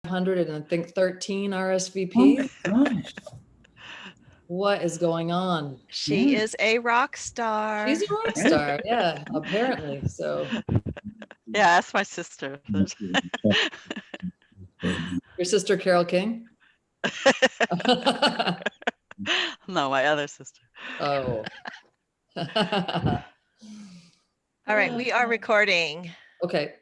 513 RSVP. Oh my gosh. What is going on? She Yeah. is a rock star. She's a rock star, yeah, apparently. So Yeah, that's my sister. your sister Carol King? No, my other sister. Oh. All right, we are recording. Okay.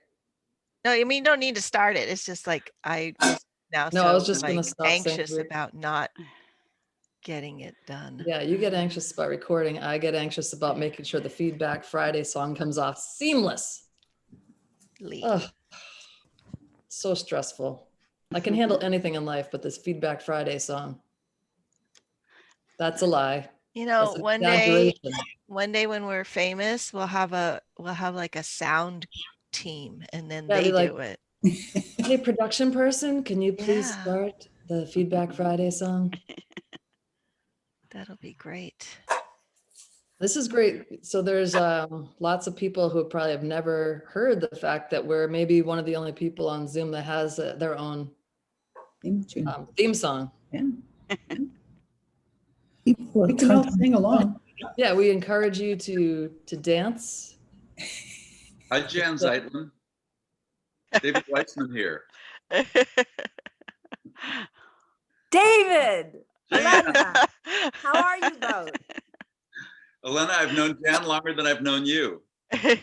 No, I mean, you don't need to start it. It's just like I was now No, I was so just gonna like stop saying anxious weird. about not getting it done. Yeah, you get anxious about recording. I get anxious about making sure the Feedback Friday song comes off seamless. Ugh, so stressful. I can handle anything in life, but this Feedback Friday song. That's a lie. You know, That's an one day exaggeration. when we're famous, we'll have like a sound team, and then Yeah, they be like, do it. hey, production person, can you please Yeah. start the Feedback Friday song? That'll be great. This is great. So there's lots of people who probably have never heard the fact that we're maybe one of the only people on Zoom that has their own theme song. Yeah. We can all sing along. Yeah, we encourage you to dance. Hi, Jan Zeitlin. David Weitzman here. David, Elena, how are you both? Elena, I've known Jan longer than I've known you. I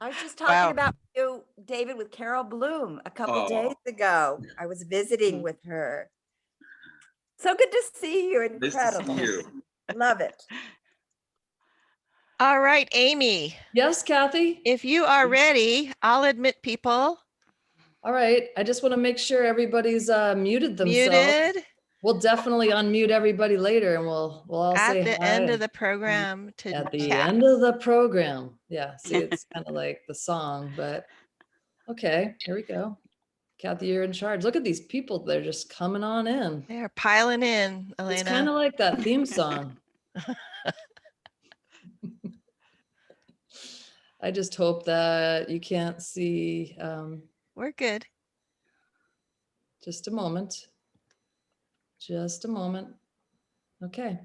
was just talking about you, David, with Carol Bloom a couple days ago. I was visiting with her. So good to see you. Incredible. Nice to see you. Love it. All right, Amy. Yes, Kathy? If you are ready, I'll admit people. All right. I just want to make sure everybody's muted themselves. Muted. We'll definitely unmute everybody later, and we'll all say hi. At the end of the program to At the chat. end of the program. Yeah, see, it's kind of like the song, but okay, here we go. Kathy, you're in charge. Look at these people. They're just coming on in. They're piling in, Elena. It's kind of like that theme song. I just hope that you can't see. We're good. Just a moment. Just a moment. Okay.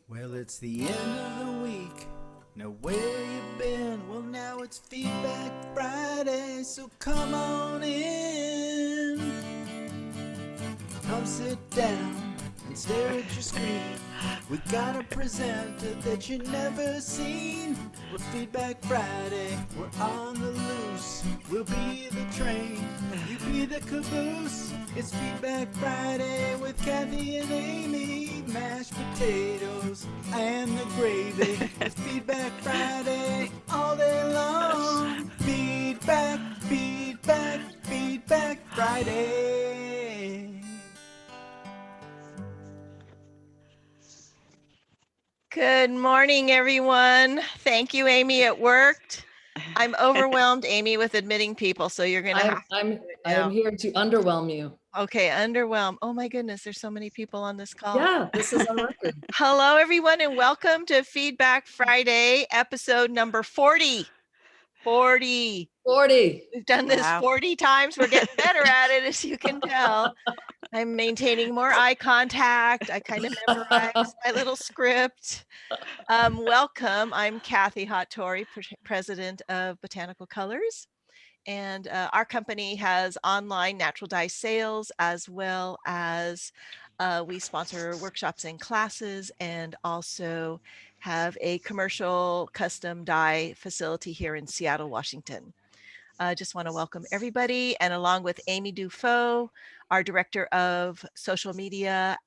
Well, it's the end of the week. Now where you been? Well, now it's Feedback Friday, so come on in. Come sit down and stare at your screen. We got a presenter that you never seen. We're Feedback Friday, we're on the loose. We'll be the train, you be the caboose. It's Feedback Friday with Kathy and Amy. Mashed potatoes and the gravy. It's Feedback Friday all day long. Feedback, Feedback, Feedback Friday. Good morning, everyone. Thank you, Amy. It worked. I'm overwhelmed, Amy, with admitting people. So you're going to have to I am here to underwhelm you. Okay, underwhelm. Oh my goodness, there's so many people on this call. Yeah, this is on record. Hello, everyone, and welcome to Feedback Friday, episode number 40. 40. We've done this 40 times. We're getting better at it, as you can tell. I'm maintaining more eye contact. I kind of memorized my little script. Welcome. I'm Kathy Hattori, president of Botanical Colors. And our company has online natural dye sales, as well as we sponsor workshops and classes, and also have a commercial custom dye facility here in Seattle, Washington. I just want to welcome everybody, and along with Amy Dufault, our director of social media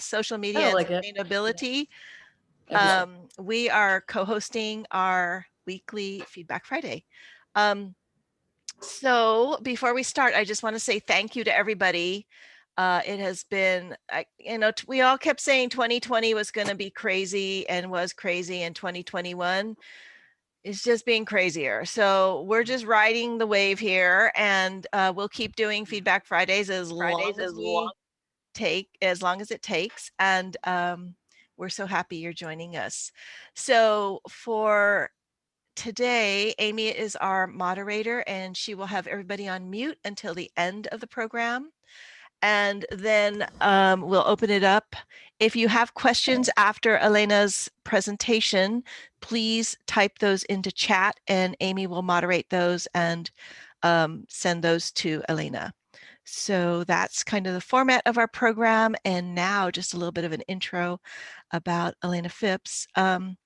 social media and sustainability. We are co-hosting our weekly Feedback Friday. So before we start, I just want to say thank you to everybody. It has been, we all kept saying 2020 was going to be crazy and was crazy, and 2021 is just being crazier. So we're just riding the wave here, and we'll keep doing Feedback Fridays as long as it takes. And we're so happy you're joining us. So for today, Amy is our moderator, and she will have everybody on mute until the end of the program. And then we'll open it up. If you have questions after Elena's presentation, please type those into chat, and Amy will moderate those and send those to Elena. So that's kind of the format of our program. And now just a little bit of an intro about Elena Phipps. So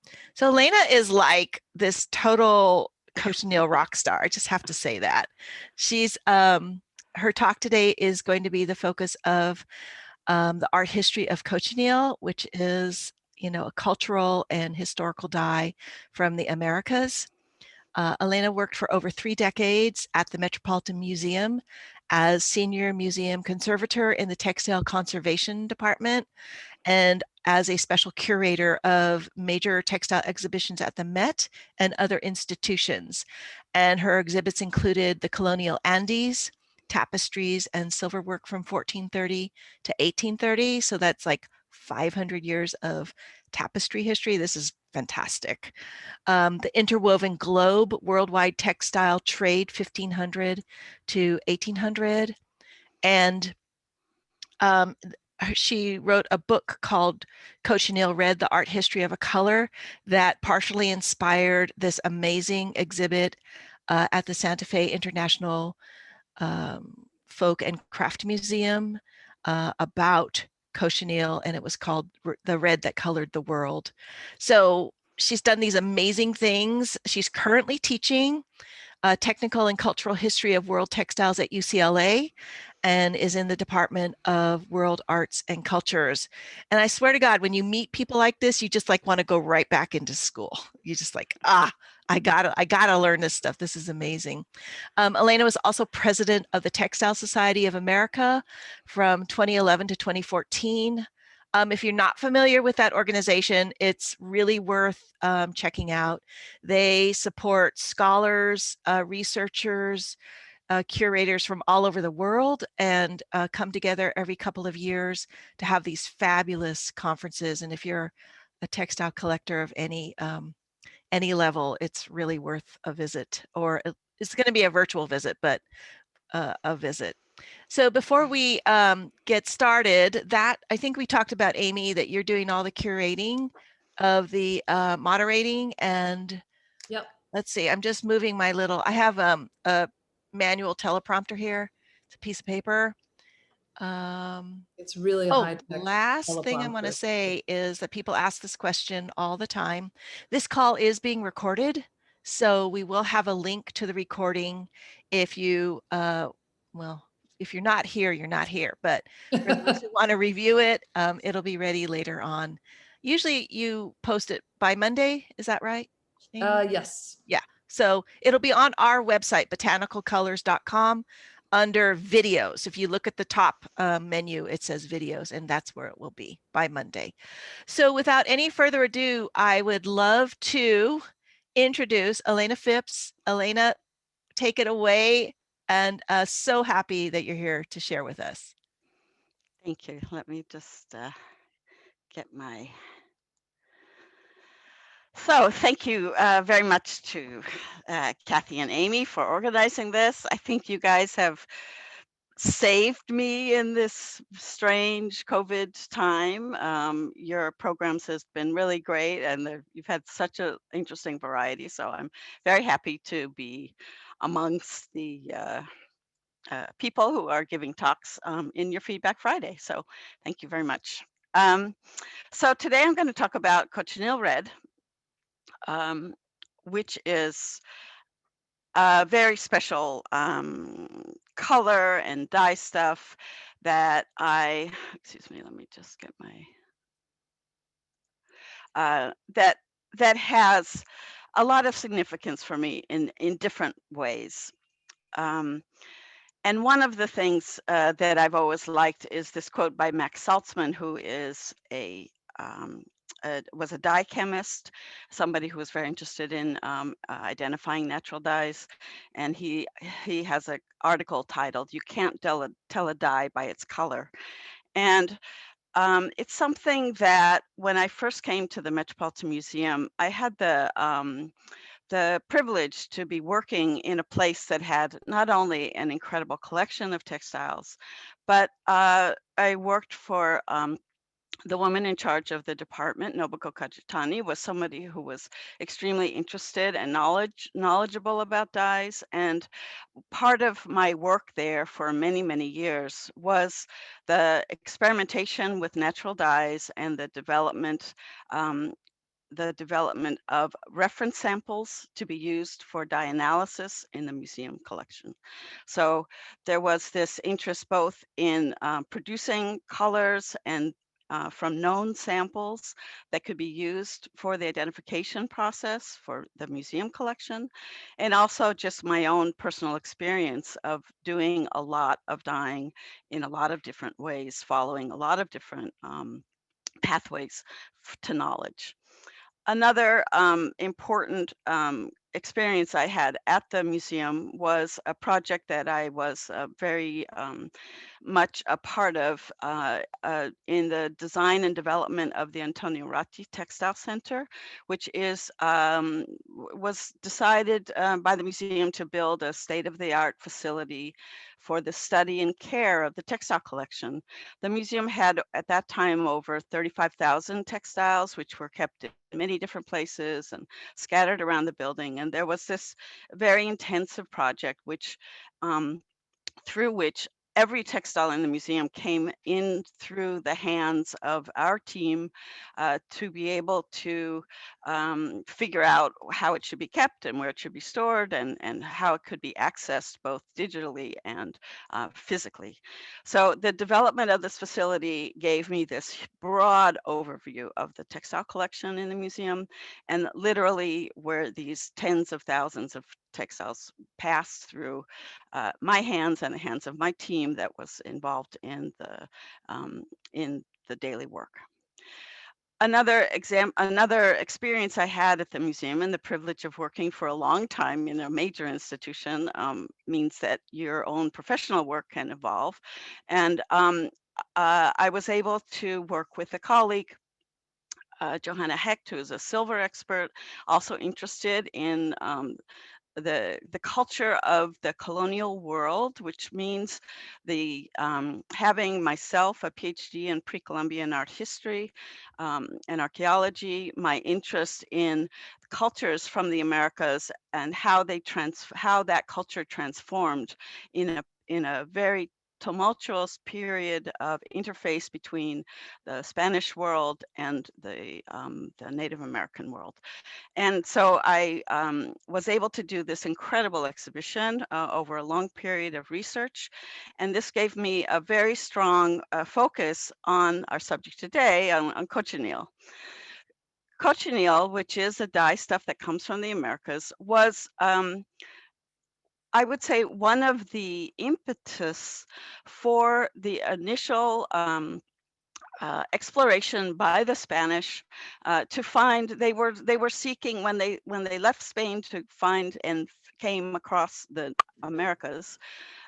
Elena is like this total Cochineal rock star. I just have to say that. She's, her talk today is going to be the focus of the art history of Cochineal, which is, you know, a cultural and historical dye from the Americas. Elena worked for over 3 decades at the Metropolitan Museum as senior museum conservator in the textile conservation department and as a special curator of major textile exhibitions at the Met and other institutions. And her exhibits included the Colonial Andes, Tapestries and Silverwork from 1430 to 1830. So that's like 500 years of tapestry history. This is fantastic. The Interwoven Globe, Worldwide Textile Trade, 1500 to 1800. And she wrote a book called Cochineal Red, The Art History of a Color, that partially inspired this amazing exhibit at the Santa Fe International Folk and Craft Museum about Cochineal, and it was called The Red That Colored the World. So she's done these amazing things. She's currently teaching technical and cultural history of world textiles at UCLA and is in the Department of World Arts and Cultures. And I swear to God, when you meet people like this, you just like want to go right back into school. You just like, I gotta learn this stuff. This is amazing. Elena was also president of the Textile Society of America from 2011 to 2014. If you're not familiar with that organization, it's really worth checking out. They support scholars, researchers, curators from all over the world, and come together every couple of years to have these fabulous conferences. And if you're a textile collector of any level, it's really worth a visit, or it's going to be a virtual visit, but a visit. So before we get started, that I think we talked about, Amy, that you're doing all the curating of the moderating, and yep. Let's see, I'm just moving my little, I have a manual teleprompter here. It's a piece of paper. It's really a high-tech last thing I want to say is that people ask this question all the time. This call is being recorded, so we will have a link to the recording. If you, well, if you're not here, you're not here. But for those who want to review it, it'll be ready later on. Usually you post it by Monday, is that right? Yes. Yeah. So it'll be on our website, botanicalcolors.com, under videos. If you look at the top menu, it says videos, and that's where it will be by Monday. So without any further ado, I would love to introduce Elena Phipps. Elena, take it away, and so happy that you're here to share with us. Thank you. Let me just get my... So thank you very much to Kathy and Amy for organizing this. I think you guys have saved me in this strange COVID time. Your programs has been really great, and you've had such an interesting variety. So I'm very happy to be amongst the people who are giving talks in your Feedback Friday. So thank you very much. So today I'm going to talk about Cochineal Red, which is a very special color and dye stuff that excuse me, let me just get my, that has a lot of significance for me in different ways. And one of the things that I've always liked is this quote by Max Saltzman, who is was a dye chemist, somebody who was very interested in identifying natural dyes. And he has an article titled, "You Can't Tell a Dye by Its Color." And it's something that when I first came to the Metropolitan Museum, I had the the privilege to be working in a place that had not only an incredible collection of textiles, but I worked for the woman in charge of the department, Nobuko Kajitani, was somebody who was extremely interested and knowledgeable about dyes. And part of my work there for many, many years was the experimentation with natural dyes and the development of reference samples to be used for dye analysis in the museum collection. So there was this interest both in producing colors and from known samples that could be used for the identification process for the museum collection, and also just my own personal experience of doing a lot of dyeing in a lot of different ways, following a lot of different pathways to knowledge. Another important experience I had at the museum was a project that I was very much a part of in the design and development of the Antonio Ratti Textile Center, which was decided by the museum to build a state-of-the-art facility for the study and care of the textile collection. The museum had at that time over 35,000 textiles, which were kept in many different places and scattered around the building. And there was this very intensive project through which every textile in the museum came in through the hands of our team to be able to figure out how it should be kept and where it should be stored and how it could be accessed both digitally and physically. So the development of this facility gave me this broad overview of the textile collection in the museum, and literally where these tens of thousands of textiles passed through my hands and the hands of my team that was involved in the daily work. Another experience I had at the museum, and the privilege of working for a long time in a major institution, means that your own professional work can evolve. And I was able to work with a colleague, Johanna Hecht, who is a silver expert, also interested in the culture of the colonial world, which means having myself a PhD in Precolumbian art history and archaeology, my interest in cultures from the Americas and how that culture transformed in a very tumultuous period of interface between the Spanish world and the Native American world. And so I was able to do this incredible exhibition over a long period of research. And this gave me a very strong focus on our subject today, on cochineal. Cochineal, which is a dye stuff that comes from the Americas, was I would say one of the impetus for the initial exploration by the Spanish to find. They were seeking when they left Spain to find and came across the Americas.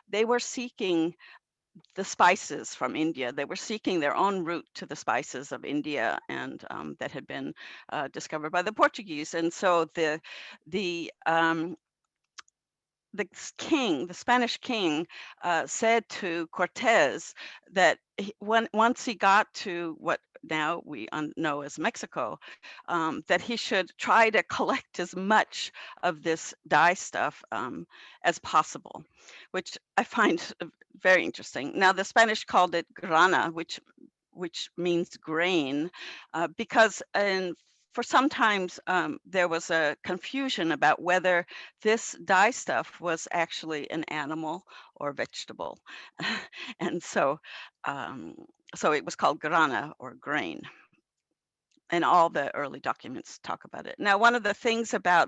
They were seeking the spices from India. They were seeking their own route to the spices of India, and that had been discovered by the Portuguese. And so the Spanish king, said to Cortez that once he got to what now we know as Mexico, that he should try to collect as much of this dye stuff as possible, which I find very interesting. Now, the Spanish called it grana, which means grain, because for sometimes there was a confusion about whether this dye stuff was actually an animal or vegetable. And so it was called grana, or grain. And all the early documents talk about it. Now, one of the things about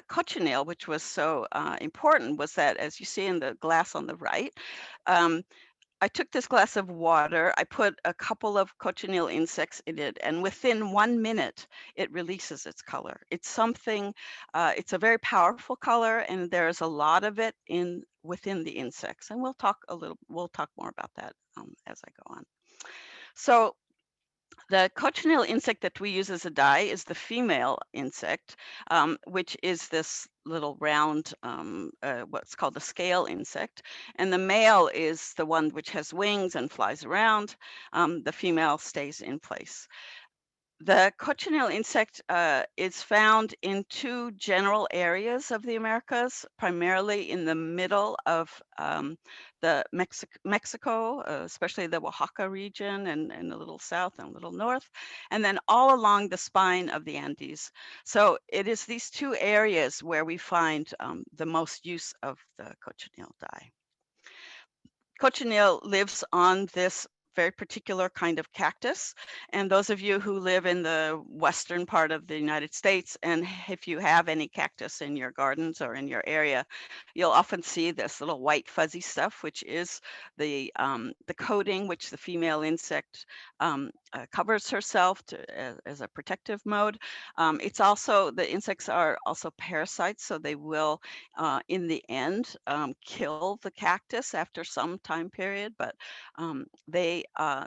cochineal, which was so important, was that, as you see in the glass on the right, I took this glass of water, I put a couple of cochineal insects in it, and within 1 minute, it releases its color. It's something, it's a very powerful color, and there's a lot of it within the insects. And we'll talk more about that as I go on. So The cochineal insect that we use as a dye is the female insect, which is this little round, what's called a scale insect. And the male is the one which has wings and flies around. The female stays in place. The cochineal insect is found in two general areas of the Americas, primarily in the middle of the Mexico, especially the Oaxaca region and a little south and a little north, and then all along the spine of the Andes. So it is these two areas where we find the most use of the cochineal dye. Cochineal lives on this very particular kind of cactus. And those of you who live in the western part of the United States, and if you have any cactus in your gardens or in your area, you'll often see this little white fuzzy stuff, which is the coating which the female insect covers herself as a protective mode. It's also, the insects are also parasites, so they will in the end kill the cactus after some time period, but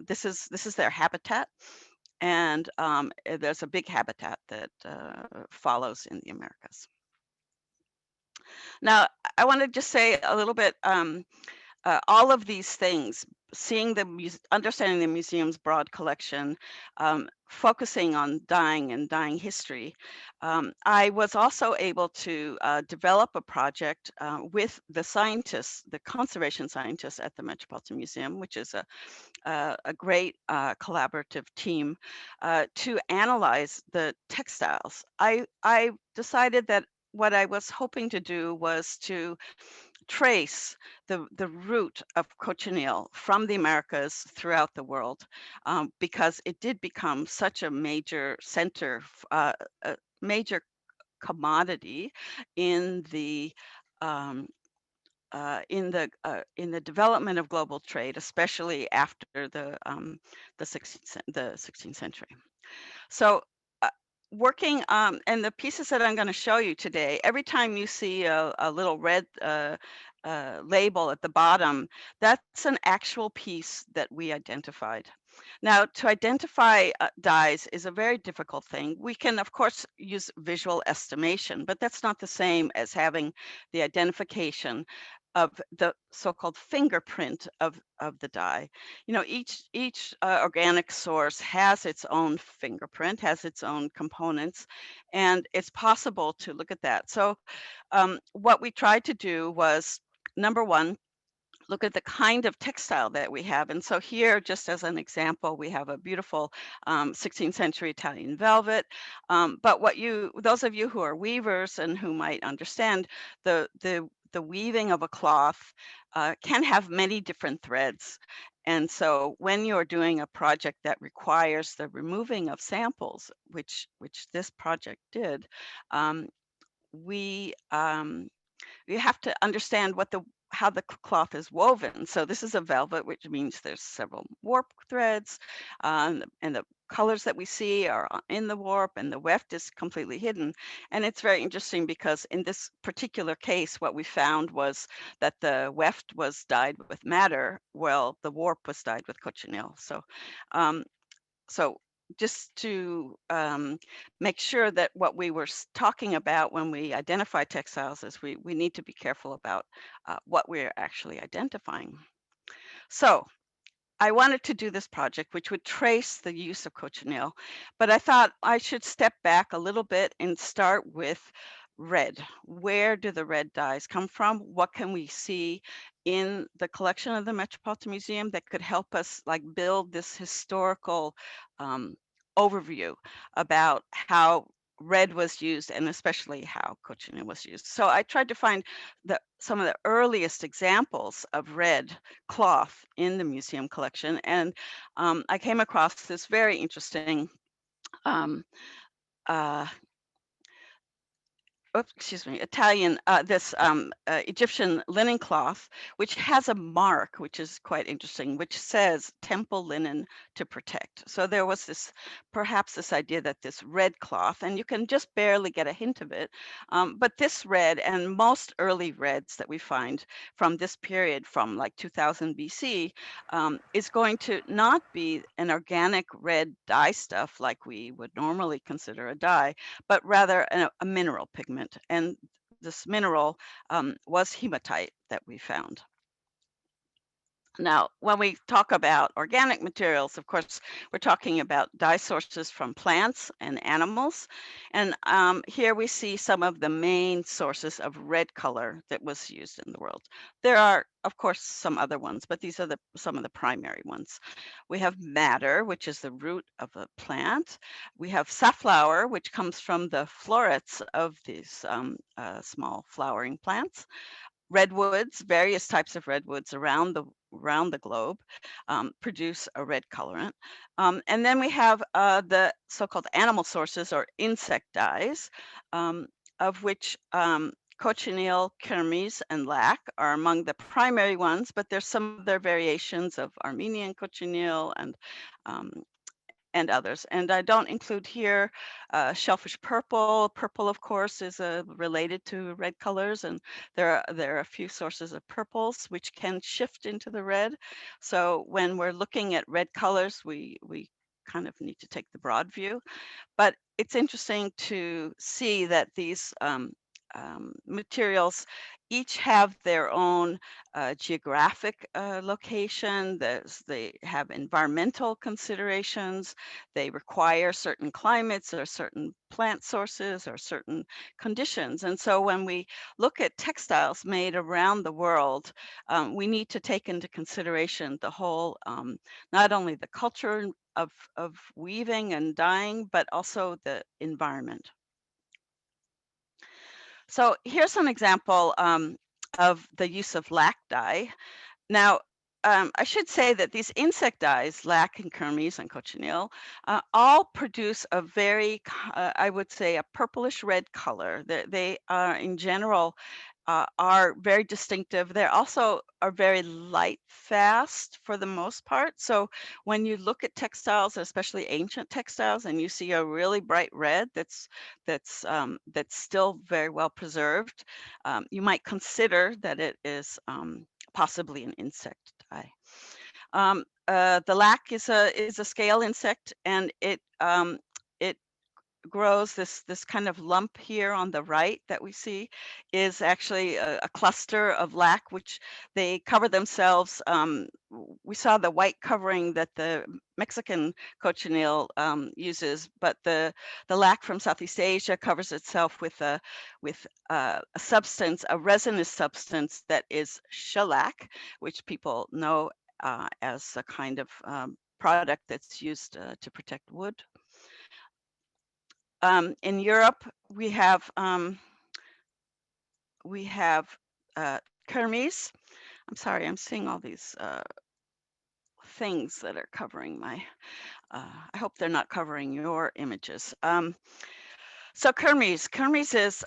this is their habitat, and there's a big habitat that follows in the Americas. Now, I want to just say a little bit, all of these things, seeing understanding the museum's broad collection, focusing on dyeing and dyeing history, I was also able to develop a project with the scientists, the conservation scientists at the Metropolitan Museum, which is a great collaborative team, to analyze the textiles. I decided that what I was hoping to do was to trace the root of cochineal from the Americas throughout the world, because it did become such a major center, a major commodity in the in the development of global trade, especially after the 16th century. So working and the pieces that I'm going to show you today, every time you see a little red label at the bottom, that's an actual piece that we identified. Now, to identify dyes is a very difficult thing. We can, of course, use visual estimation, but that's not the same as having the identification of the so-called fingerprint of the dye. You know, each organic source has its own fingerprint, has its own components, and it's possible to look at that. So what we tried to do was, number one, look at the kind of textile that we have. And so here, just as an example, we have a beautiful 16th century Italian velvet. But those of you who are weavers and who might understand, the weaving of a cloth can have many different threads. And so when you're doing a project that requires the removing of samples, which this project did, you have to understand how the cloth is woven. So this is a velvet, which means there's several warp threads, and the colors that we see are in the warp, and the weft is completely hidden. And it's very interesting because in this particular case, what we found was that the weft was dyed with madder, while the warp was dyed with cochineal. So just to make sure that what we were talking about when we identify textiles is we need to be careful about what we're actually identifying. So I wanted to do this project, which would trace the use of cochineal, but I thought I should step back a little bit and start with red. Where do the red dyes come from? What can we see in the collection of the Metropolitan Museum that could help us build this historical overview about how red was used, and especially how cochineal was used. So I tried to find some of the earliest examples of red cloth in the museum collection, and I came across this very interesting Italian, this Egyptian linen cloth, which has a mark, which is quite interesting, which says temple linen to protect. So there was this, perhaps this idea that this red cloth, and you can just barely get a hint of it, but this red and most early reds that we find from this period, from like 2000 BC, is going to not be an organic red dye stuff like we would normally consider a dye, but rather a mineral pigment. And this mineral was hematite that we found. Now, when we talk about organic materials, of course, we're talking about dye sources from plants and animals. And here we see some of the main sources of red color that was used in the world. There are, of course, some other ones, but these are some of the primary ones. We have madder, which is the root of a plant. We have safflower, which comes from the florets of these small flowering plants. Redwoods, various types of redwoods around the globe produce a red colorant. And then we have the so-called animal sources or insect dyes, of which cochineal, kermes, and lac are among the primary ones, but there's some other variations of Armenian cochineal and others. And I don't include here shellfish purple. Purple, of course, is related to red colors, and there are a few sources of purples which can shift into the red. So when we're looking at red colors, we kind of need to take the broad view. But it's interesting to see that these materials each have their own geographic location. They have environmental considerations. They require certain climates or certain plant sources or certain conditions. And so when we look at textiles made around the world, we need to take into consideration the whole, not only the culture of weaving and dyeing, but also the environment. So here's an example of the use of lac dye. Now, I should say that these insect dyes, lac and kermes and cochineal, all produce a very, I would say, a purplish red color. They are, in general, are very distinctive. They also are very light fast for the most part. So when you look at textiles, especially ancient textiles, and you see a really bright red that's still very well preserved, you might consider that it is possibly an insect dye. The lac is a scale insect, and it grows this kind of lump here on the right that we see is actually a cluster of lac, which they cover themselves. We saw the white covering that the Mexican cochineal uses, but the lac from Southeast Asia covers itself with a substance, a resinous substance that is shellac, which people know as a kind of product that's used to protect wood. In Europe, we have kermes. I'm sorry, I'm seeing all these things that are covering my. I hope they're not covering your images. So kermes is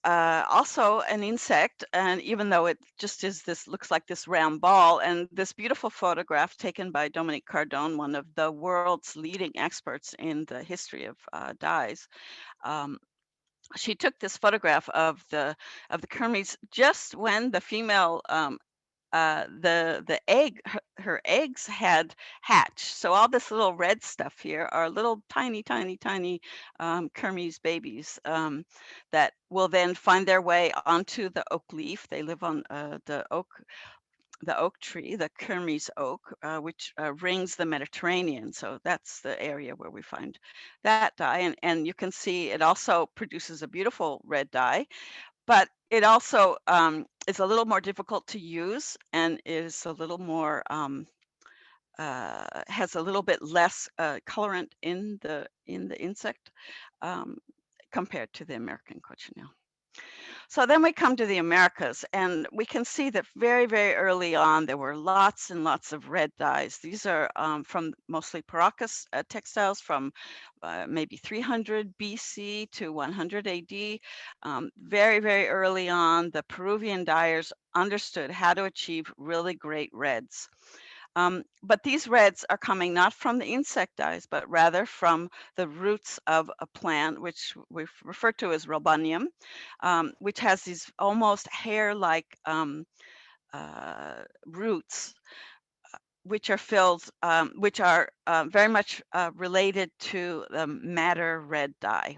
also an insect, and even though it just is this, looks like this round ball, and this beautiful photograph taken by Dominique Cardone, one of the world's leading experts in the history of dyes. She took this photograph of the kermes just when the female the egg, her eggs had hatched. So all this little red stuff here are little tiny kermes babies that will then find their way onto the oak leaf. They live on the oak tree, the kermes oak, which rings the Mediterranean. So that's the area where we find that dye. And you can see it also produces a beautiful red dye, but it also is a little more difficult to use and is a little more, has a little bit less colorant in the insect compared to the American cochineal. So then we come to the Americas, and we can see that very, very early on, there were lots and lots of red dyes. These are from mostly Paracas textiles from maybe 300 BC to 100 AD. Very, very early on, the Peruvian dyers understood how to achieve really great reds. But these reds are coming not from the insect dyes, but rather from the roots of a plant, which we refer to as robanium, which has these almost hair-like roots, which are filled, which are very much related to the madder red dye.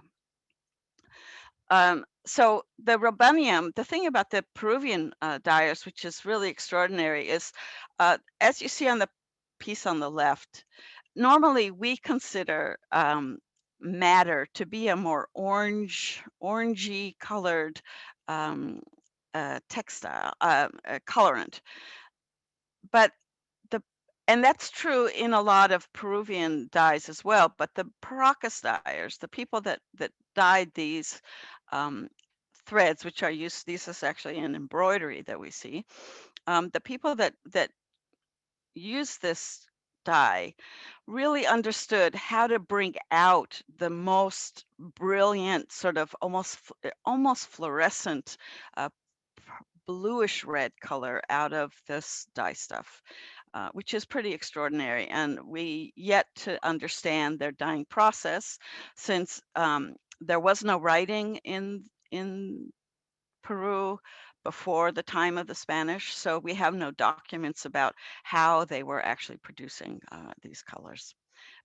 So the robanium, the thing about the Peruvian dyers, which is really extraordinary, is as you see on the piece on the left, normally we consider madder to be a more orangey colored textile colorant, but and that's true in a lot of Peruvian dyes as well. But the Paracas dyers, the people that dyed these threads, which are used, this is actually an embroidery that we see. The people that use this dye really understood how to bring out the most brilliant, sort of almost fluorescent bluish red color out of this dye stuff. Which is pretty extraordinary, and we yet to understand their dyeing process, since there was no writing in Peru before the time of the Spanish, so we have no documents about how they were actually producing these colors,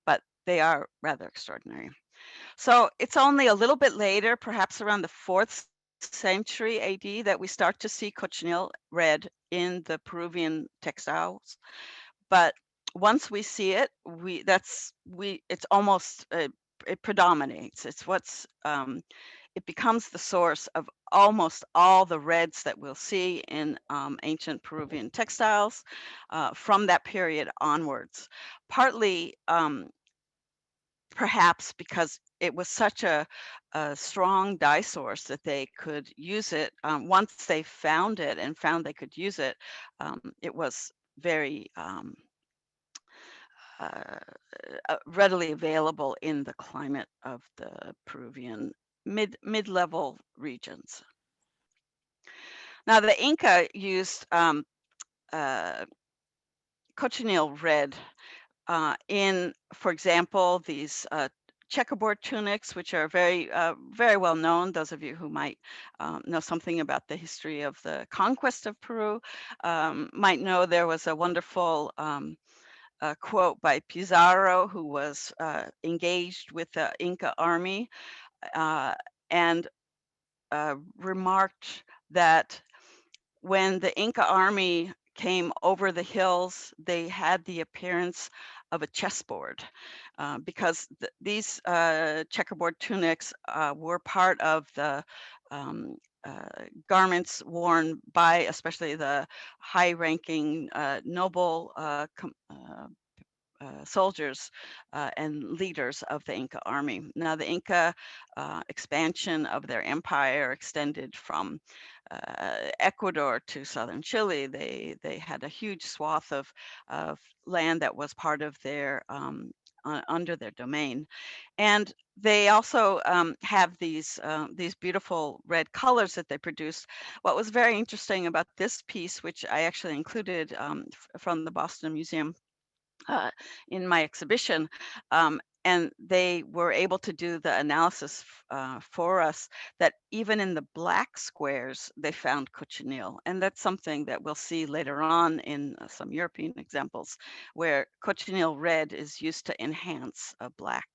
but they are rather extraordinary. So it's only a little bit later, perhaps around the 4th century AD, that we start to see cochineal red in the Peruvian textiles. But once we see it, it's almost it predominates. It's what's it becomes the source of almost all the reds that we'll see in ancient Peruvian textiles from that period onwards. Partly perhaps because it was such a strong dye source that they could use it. Once they found it and found they could use it, it was very readily available in the climate of the Peruvian mid-level regions. Now the Inca used cochineal red in, for example, these checkerboard tunics, which are very well known. Those of you who might know something about the history of the conquest of Peru might know there was a wonderful quote by Pizarro, who was engaged with the Inca army and remarked that when the Inca army came over the hills, they had the appearance of a chessboard because these checkerboard tunics were part of the garments worn by especially the high-ranking noble soldiers and leaders of the Inca army. Now the Inca expansion of their empire extended from Ecuador to southern Chile. They had a huge swath of land that was part of their under their domain, and they also have these beautiful red colors that they produce. What was very interesting about this piece, which I actually included from the Boston Museum in my exhibition, and they were able to do the analysis for us that even in the black squares they found cochineal, and that's something that we'll see later on in some European examples where cochineal red is used to enhance a black.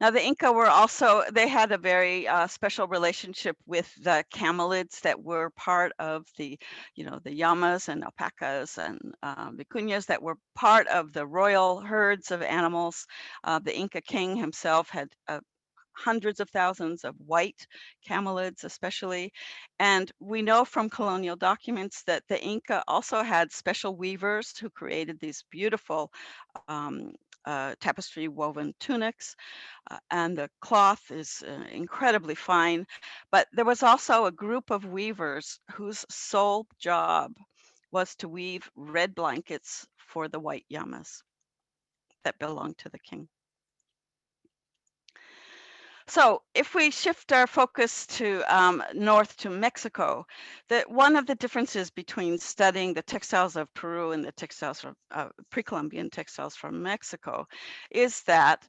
Now the Inca were also, they had a very special relationship with the camelids that were part of the, the llamas and alpacas and vicuñas that were part of the royal herds of animals. The Inca king himself had hundreds of thousands of white camelids especially. And we know from colonial documents that the Inca also had special weavers who created these beautiful tapestry woven tunics, and the cloth is incredibly fine. But there was also a group of weavers whose sole job was to weave red blankets for the white llamas that belonged to the king. So if we shift our focus to north to Mexico, one of the differences between studying the textiles of Peru and the textiles from Precolumbian textiles from Mexico is that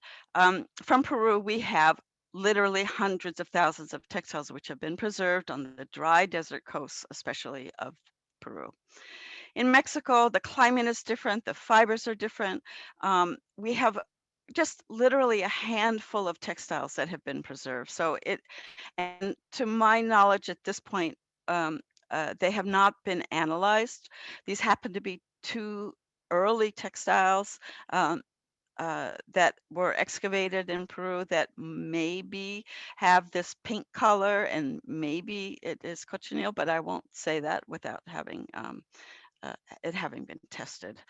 from Peru we have literally hundreds of thousands of textiles which have been preserved on the dry desert coasts, especially of Peru. In Mexico, the climate is different, the fibers are different. We have just literally a handful of textiles that have been preserved. So and to my knowledge at this point, they have not been analyzed. These happen to be two early textiles that were excavated in Peru that maybe have this pink color, and maybe it is cochineal, but I won't say that without having it having been tested.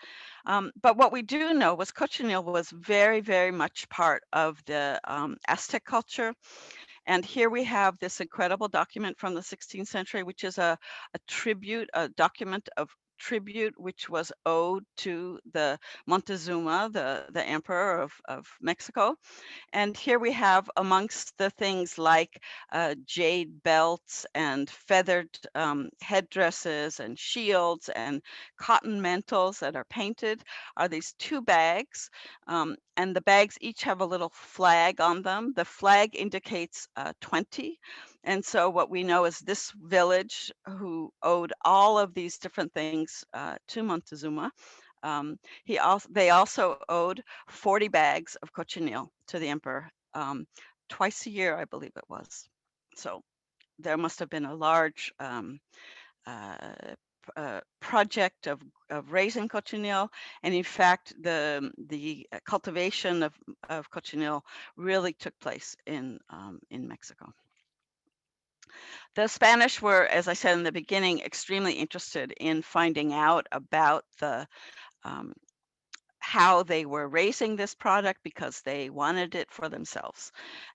But what we do know was cochineal was very, very much part of the Aztec culture. And here we have this incredible document from the 16th century, which is a tribute, a document of tribute, which was owed to the Montezuma, the emperor of Mexico. And here we have amongst the things like jade belts and feathered headdresses and shields and cotton mantles that are painted are these two bags. And the bags each have a little flag on them. The flag indicates 20. And so what we know is this village who owed all of these different things to Montezuma. They also owed 40 bags of cochineal to the emperor twice a year, I believe it was. So there must have been a large project of raising cochineal, and in fact, the cultivation of cochineal really took place in Mexico. The Spanish were, as I said in the beginning, extremely interested in finding out about the how they were raising this product because they wanted it for themselves.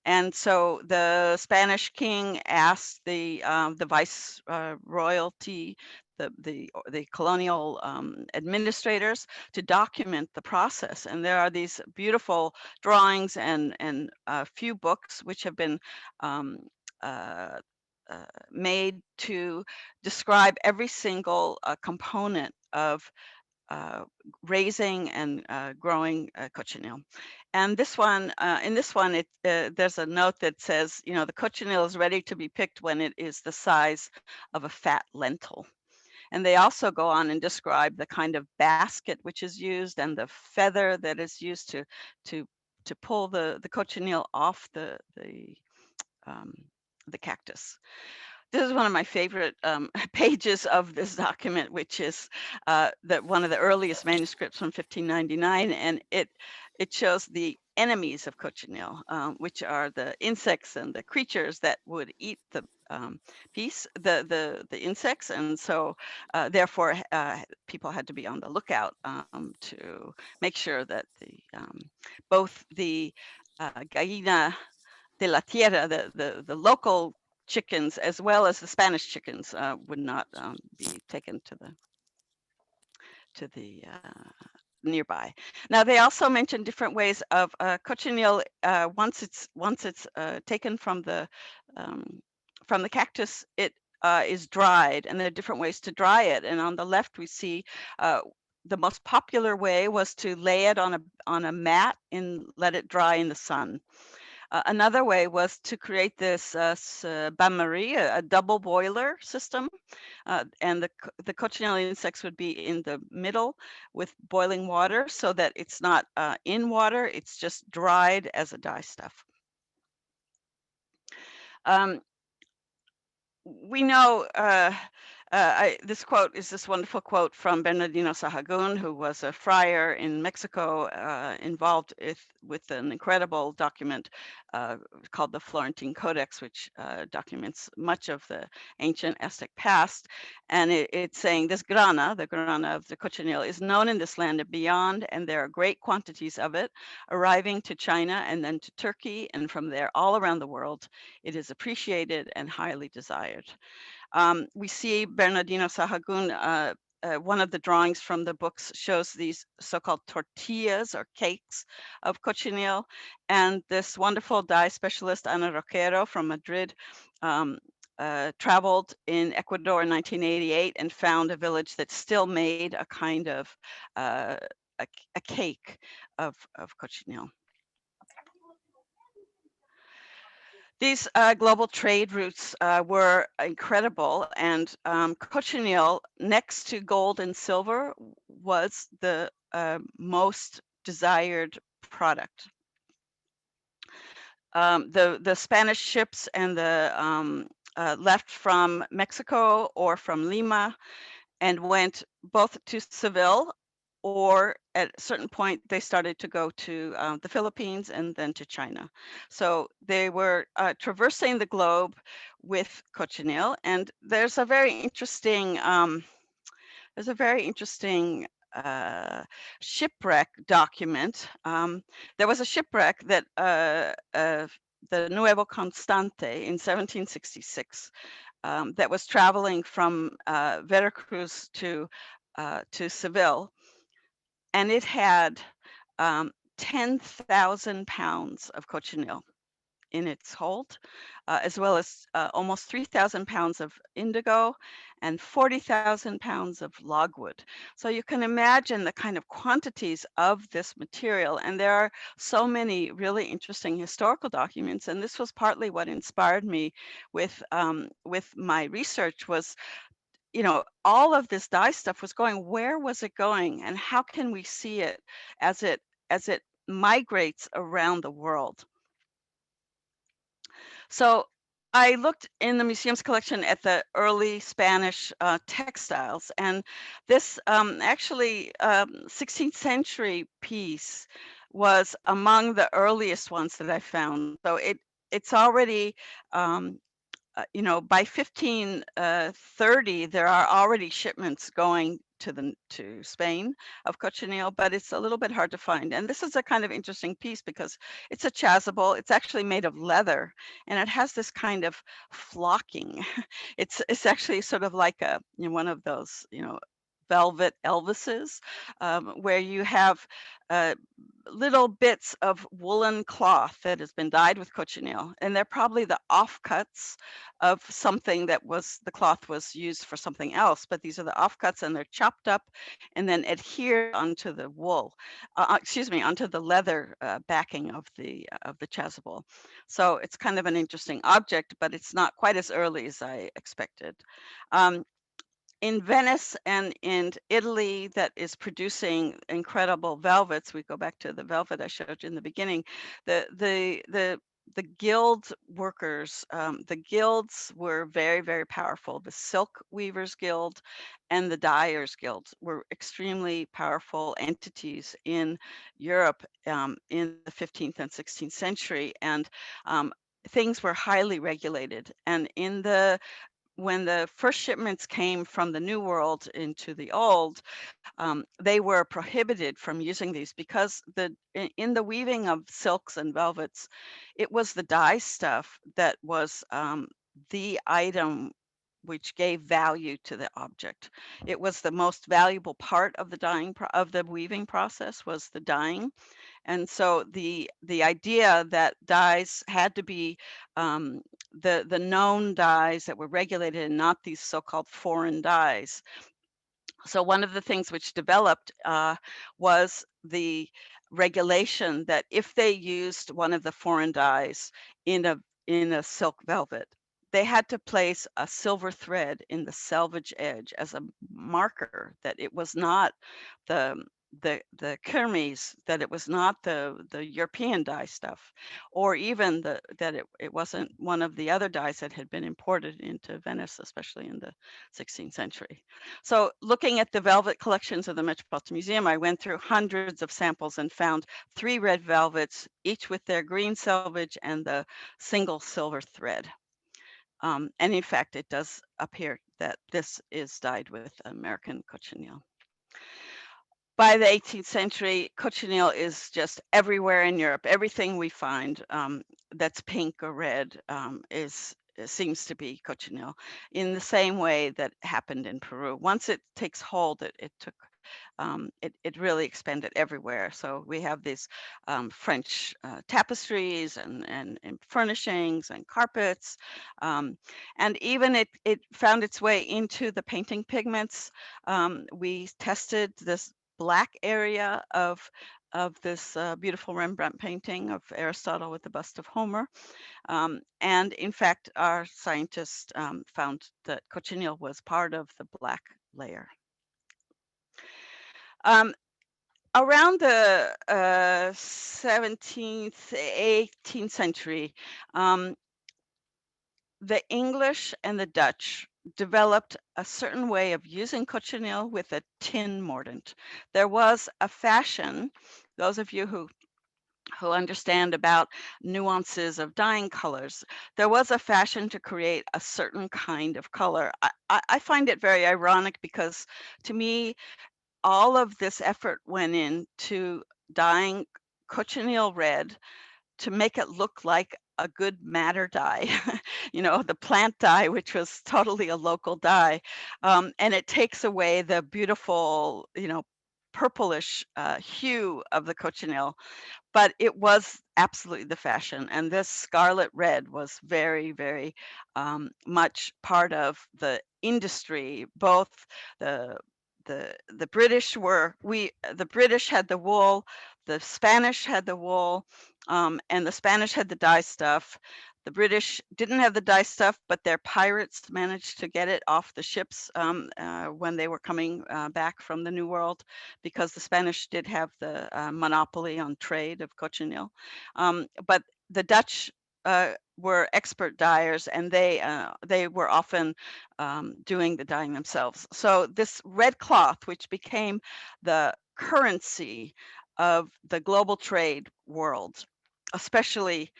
And so the Spanish king asked the vice royalty, the colonial administrators to document the process. And there are these beautiful drawings and a few books which have been made to describe every single component of raising and growing cochineal. And this one, in this one, there's a note that says, you know, the cochineal is ready to be picked when it is the size of a fat lentil. And they also go on and describe the kind of basket which is used and the feather that is used to pull the cochineal off the cactus. This is one of my favorite pages of this document, which is one of the earliest manuscripts from 1599, and it shows the enemies of cochineal, which are the insects and the creatures that would eat the piece, the insects, and so therefore people had to be on the lookout to make sure that both the gallina de la tierra, the local chickens, as well as the Spanish chickens, would not be taken to the nearby. Now they also mentioned different ways of cochineal. Once it's taken from the cactus, it is dried, and there are different ways to dry it. And on the left, we see the most popular way was to lay it on a mat and let it dry in the sun. Another way was to create this bain-marie, a double boiler system, and the cochineal insects would be in the middle with boiling water, so that it's not in water; it's just dried as a dye stuff. We know this quote is this wonderful quote from Bernardino Sahagún, who was a friar in Mexico, involved with an incredible document called the Florentine Codex, which documents much of the ancient Aztec past. And it's saying this grana, the grana of the cochineal, is known in this land and beyond, and there are great quantities of it arriving to China and then to Turkey, and from there all around the world. It is appreciated and highly desired. We see Bernardino Sahagún, one of the drawings from the books shows these so-called tortillas or cakes of cochineal. And this wonderful dye specialist, Ana Roquero from Madrid, traveled in Ecuador in 1988 and found a village that still made a kind of a cake of cochineal. These global trade routes were incredible, and cochineal, next to gold and silver, was the most desired product. The Spanish ships and the left from Mexico or from Lima and went both to Seville, or at a certain point they started to go to the Philippines and then to China. So they were traversing the globe with cochineal, and there's a very interesting shipwreck document. There was a shipwreck that the Nuevo Constante in 1766 that was traveling from Veracruz to Seville, and it had 10,000 pounds of cochineal in its hold, as well as almost 3,000 pounds of indigo and 40,000 pounds of logwood. So you can imagine the kind of quantities of this material, and there are so many really interesting historical documents, and this was partly what inspired me with my research was, you know, all of this dye stuff was going, where was it going, and how can we see it as it migrates around the world? So I looked in the museum's collection at the early Spanish textiles, and this actually 16th century piece was among the earliest ones that I found. So it's already you know, by 1530, there are already shipments going to Spain of cochineal, but it's a little bit hard to find. And this is a kind of interesting piece because it's a chasuble. It's actually made of leather, and it has this kind of flocking. It's actually sort of like a, you know, one of those, you know, velvet Elvises, where you have little bits of woolen cloth that has been dyed with cochineal, and they're probably the offcuts of something that was, the cloth was used for something else, but these are the offcuts, and they're chopped up and then adhered onto the wool, onto the leather backing of the chasuble. So it's kind of an interesting object, but it's not quite as early as I expected. In Venice and in Italy, that is producing incredible velvets. We go back to the velvet I showed you in the beginning. The guild workers, the guilds were very, very powerful. The Silk Weavers Guild and the Dyers Guild were extremely powerful entities in Europe in the 15th and 16th century, and things were highly regulated. And when the first shipments came from the New World into the Old, they were prohibited from using these because in the weaving of silks and velvets, it was the dye stuff that was the item which gave value to the object. It was the most valuable part of the dyeing of the weaving process was the dyeing. And so the idea that dyes had to be the known dyes that were regulated and not these so-called foreign dyes. So one of the things which developed was the regulation that if they used one of the foreign dyes in a silk velvet, they had to place a silver thread in the selvage edge as a marker that it was not the the Kermes, that it was not the European dye stuff, or even that it wasn't one of the other dyes that had been imported into Venice, especially in the 16th century. So looking at the velvet collections of the Metropolitan Museum, I went through hundreds of samples and found 3 red velvets, each with their green selvage and the single silver thread. And in fact, it does appear that this is dyed with American cochineal. By the 18th century, cochineal is just everywhere in Europe. Everything we find that's pink or red seems to be cochineal, in the same way that happened in Peru. Once it takes hold, it really expanded everywhere. So we have these French tapestries and furnishings and carpets, and even it found its way into the painting pigments. We tested this black area of this beautiful Rembrandt painting of Aristotle with the bust of Homer. And in fact, our scientists found that cochineal was part of the black layer. Around the 17th, 18th century, the English and the Dutch developed a certain way of using cochineal with a tin mordant. There was a fashion, those of you who understand about nuances of dyeing colors, there was a fashion to create a certain kind of color. I find it very ironic, because to me, all of this effort went into dyeing cochineal red to make it look like a good madder dye, the plant dye, which was totally a local dye. And it takes away the beautiful, purplish hue of the cochineal, but it was absolutely the fashion. And this scarlet red was very, very much part of the industry. Both the British the British had the wool, the Spanish had the wool, and the Spanish had the dye stuff. The British didn't have the dye stuff, but their pirates managed to get it off the ships when they were coming back from the New World, because the Spanish did have the monopoly on trade of cochineal. But the Dutch were expert dyers, and they were often doing the dyeing themselves. So this red cloth, which became the currency of the global trade world, especially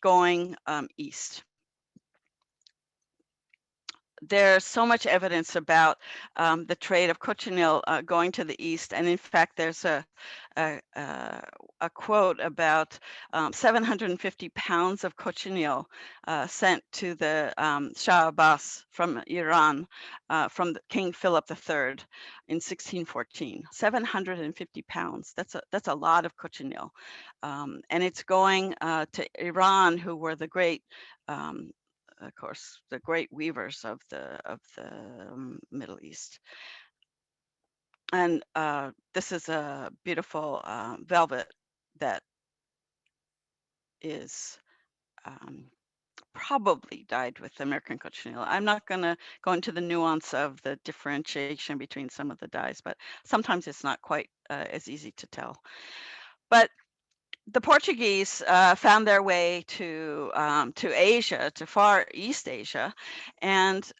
going east. There's so much evidence about the trade of cochineal going to the east, and in fact, there's a quote about 750 pounds of cochineal sent to the Shah Abbas from Iran from King Philip III in 1614. 750 pounds. That's a lot of cochineal, and it's going to Iran, who were the great of course, the great weavers of the Middle East. And this is a beautiful velvet that is probably dyed with American cochineal. I'm not going to go into the nuance of the differentiation between some of the dyes, but sometimes it's not quite as easy to tell. But the Portuguese found their way to Asia, to Far East Asia, and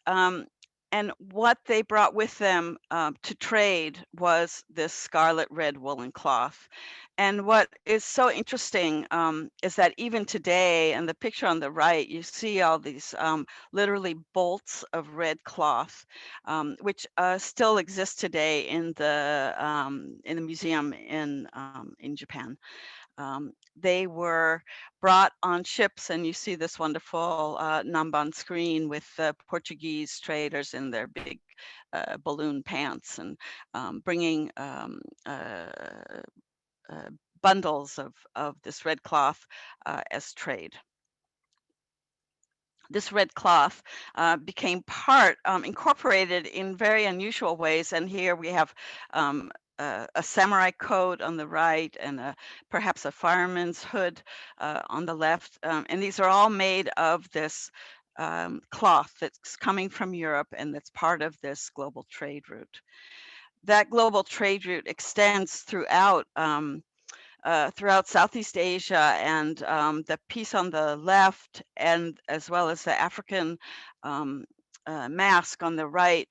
what they brought with them to trade was this scarlet red woolen cloth. And what is so interesting is that even today, and the picture on the right, you see all these literally bolts of red cloth, which still exist today in the museum in Japan. They were brought on ships, and you see this wonderful number on screen with the Portuguese traders in their big balloon pants, and bringing bundles of this red cloth as trade. This red cloth became incorporated in very unusual ways, and here we have a samurai coat on the right, and perhaps a fireman's hood on the left. And these are all made of this cloth that's coming from Europe, and that's part of this global trade route. that global trade route extends throughout throughout Southeast Asia, and the piece on the left, and as well as the African mask on the right,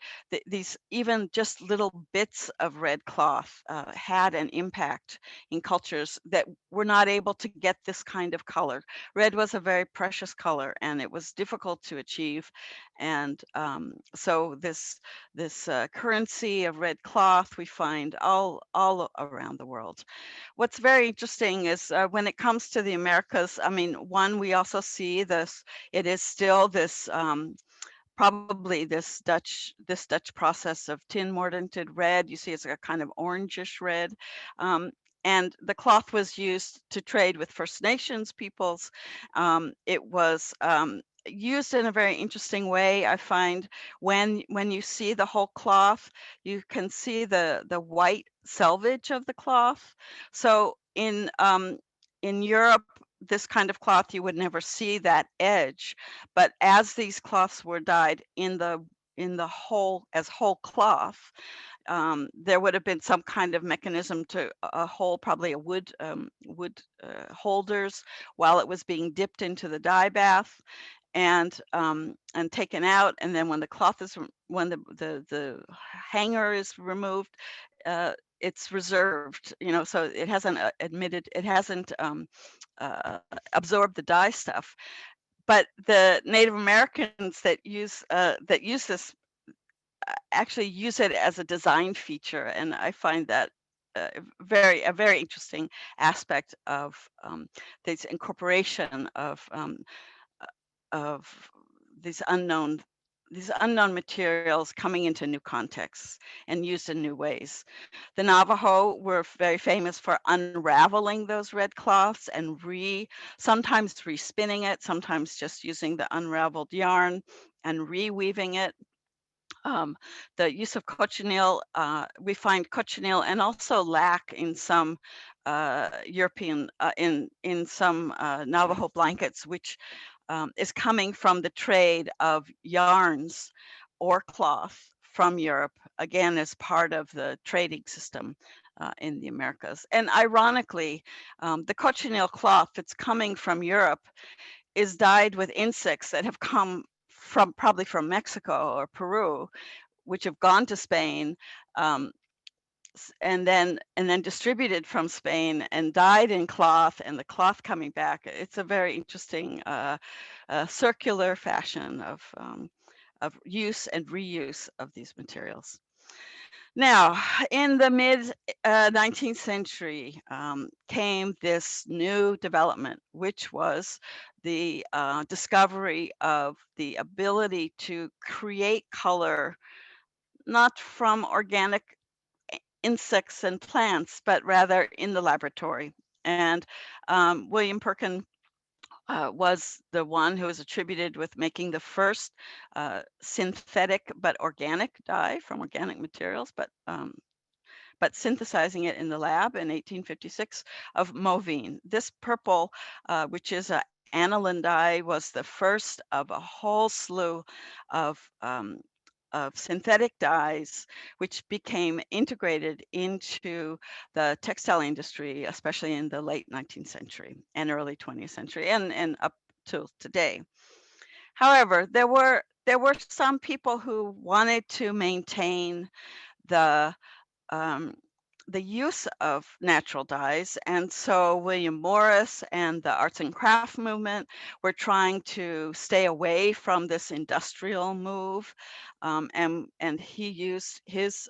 these even just little bits of red cloth had an impact in cultures that were not able to get this kind of color. Red was a very precious color, and it was difficult to achieve. And so this currency of red cloth we find all around the world. What's very interesting is when it comes to the Americas, I mean, one, we also see this, it is still this probably this Dutch process of tin mordanted red. You see it's a kind of orangish red. And the cloth was used to trade with First Nations peoples. It was used in a very interesting way. I find when you see the whole cloth, you can see the white selvage of the cloth. So in Europe, this kind of cloth, you would never see that edge. But as these cloths were dyed in the whole, as whole cloth, there would have been some kind of mechanism to hold, probably a wood holders, while it was being dipped into the dye bath and taken out. And then when the cloth is, when the hanger is removed, it's reserved, you know, so it hasn't absorbed the dye stuff. But the Native Americans that use this actually use it as a design feature, and I find that a very interesting aspect of this incorporation of these unknown materials coming into new contexts and used in new ways. The Navajo were very famous for unraveling those red cloths and sometimes respinning it, sometimes just using the unraveled yarn and reweaving it. The use of cochineal, we find cochineal and also lac in some European, in some Navajo blankets, which is coming from the trade of yarns or cloth from Europe, again, as part of the trading system in the Americas. And ironically, the cochineal cloth that's coming from Europe is dyed with insects that have come from probably from Mexico or Peru, which have gone to Spain, and then distributed from Spain and dyed in cloth, and the cloth coming back. It's a very interesting circular fashion of use and reuse of these materials. Now, in the mid 19th century came this new development, which was the discovery of the ability to create color, not from organic insects and plants, but rather in the laboratory. And William Perkin was the one who was attributed with making the first synthetic but organic dye from organic materials, but synthesizing it in the lab in 1856 of movine. This purple, which is an aniline dye, was the first of a whole slew of synthetic dyes, which became integrated into the textile industry, especially in the late 19th century and early 20th century, and up till today. However, there were some people who wanted to maintain the use of natural dyes, and so William Morris and the arts and craft movement were trying to stay away from this industrial move, and he used his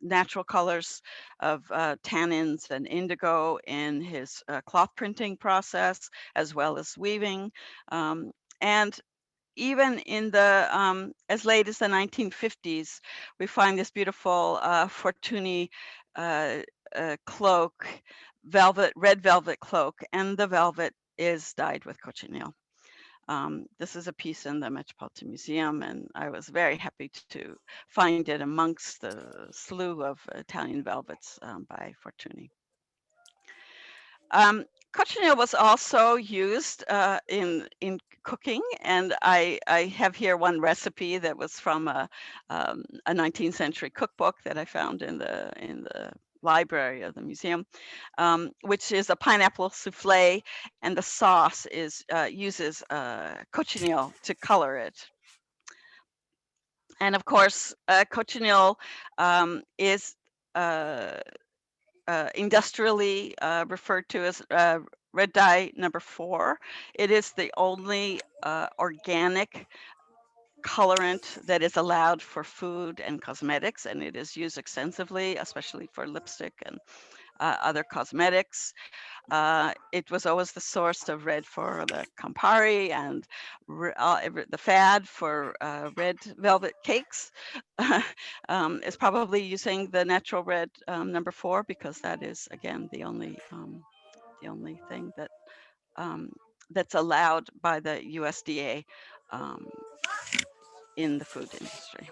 natural colors of tannins and indigo in his cloth printing process, as well as weaving, and even in the as late as the 1950s, we find this beautiful Fortuny cloak, red velvet cloak, and the velvet is dyed with cochineal. This is a piece in the Metropolitan Museum, and I was very happy to find it amongst the slew of Italian velvets by Fortuny. Cochineal was also used in cooking, and I have here one recipe that was from a 19th century cookbook that I found in the library of the museum, which is a pineapple souffle, and the sauce is uses cochineal to color it. And of course, cochineal is industrially referred to as red dye number 4. It is the only organic colorant that is allowed for food and cosmetics, and it is used extensively, especially for lipstick and other cosmetics. It was always the source of red for the Campari and the fad for red velvet cakes. Is probably using the natural red number 4, because that is, again, the only thing that that's allowed by the USDA in the food industry.